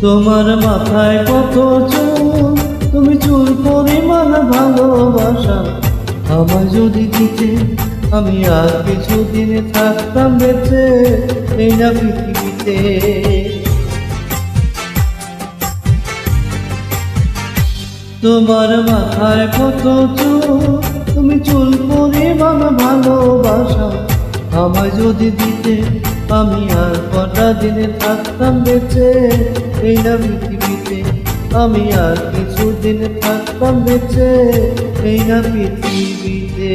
তোমার মাথায় কত চুল, তুমি চুল পরিমাণ ভালোবাসা আমায় যদি দিতে, আমি আর কিছুদিন থাকতাম বেঁচে এই না পৃথিবীতে। তোমার মাথায় কত চুল, তুমি চুল পরিমাণ ভালোবাসা আমায় যদি দিতে, আমি আর কটা দিনে থাকতাম বেঁচে এই না পৃথিবীতে। আমি আর কিছুদিন থাকতাম বেঁচে এই না পৃথিবীতে।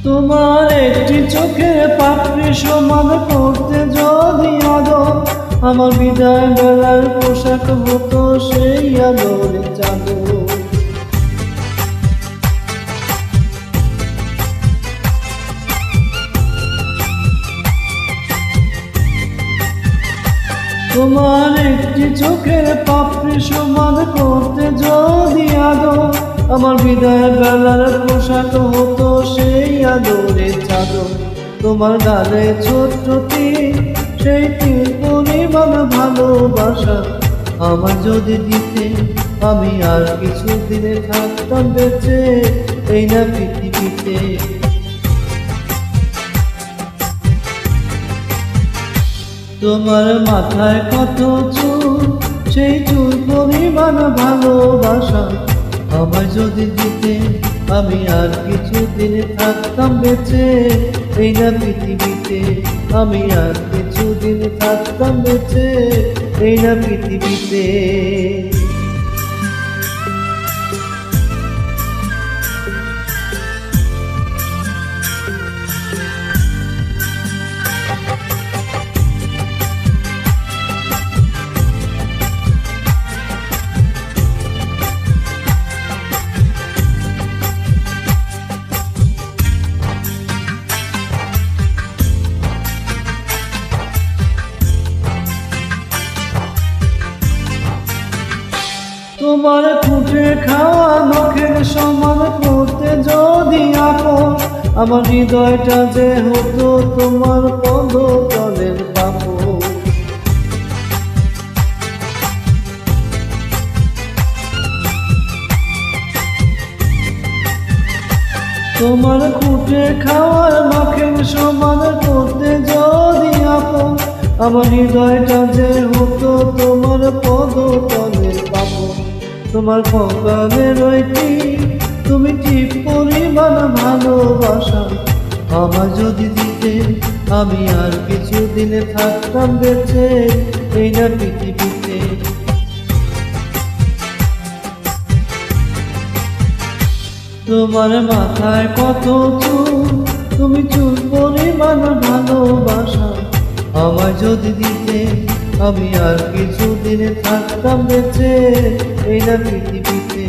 তোমার একটি চোখে পাপড়ি সমান করতে যদি আদর, আমার বিদায় বেলার পোশাক হতো সেই আদরে চাদর। তোমার একটি চোখে পাপড়ি সমান করতে যদি আদর, আমার বিদায় বেলার পোশাক হতো সেই আদরে চাদর। তোমার গালে ছোট্ট তীর, সেই তীর পরিমাণ ভালোবাসা আমায় যদি দিতে, আমি আর কিছুদিনে থাকতাম বেঁচে এই না পৃথিবীতে। তোমার মাথায় কত চুল, সেই চুল পরিমাণ ভালোবাসা আমায় যদি দিতে, আমি আর কিছুদিন থাকতাম বেঁচে এই না পৃথিবীতে। আমি আর কিছুদিন থাকতাম বেঁচে এই না পৃথিবীতে। তোমার খুঁটে খাওয়া নখের সমান করতে যদি আপন, আমার হৃদয়টা যে হতো তোমার পদতলের পাপড়। তোমার খুঁটে খাওয়া নখের সমান করতে যদি আপন, আমার হৃদয়টা যে হতো তোমার পদতলের পাপড়। তোমার কপালে রইতি তুমি ঠিক পরিমাণ ভালোবাসা আমায় যদি দিতে, আমি আর কিছুদিনে থাকতাম বেঁচে এই না পৃথিবীতে। তোমার মাথায় কত চুল, তুমি চুল পরিমাণ ভালোবাসা আমায় যদি দিতে, আমি আর কিছুদিনে থাকতাম বেঁচে এই না পৃথিবীতে।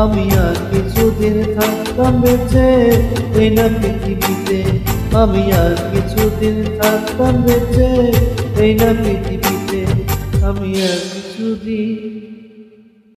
আমি আর কিছুদিন থাকতাম বেঁচে এই না পৃথিবীতে। আমি আর কিছুদিন থাকতাম বেঁচে এই না পৃথিবীতে। আমি আর কিছুদিন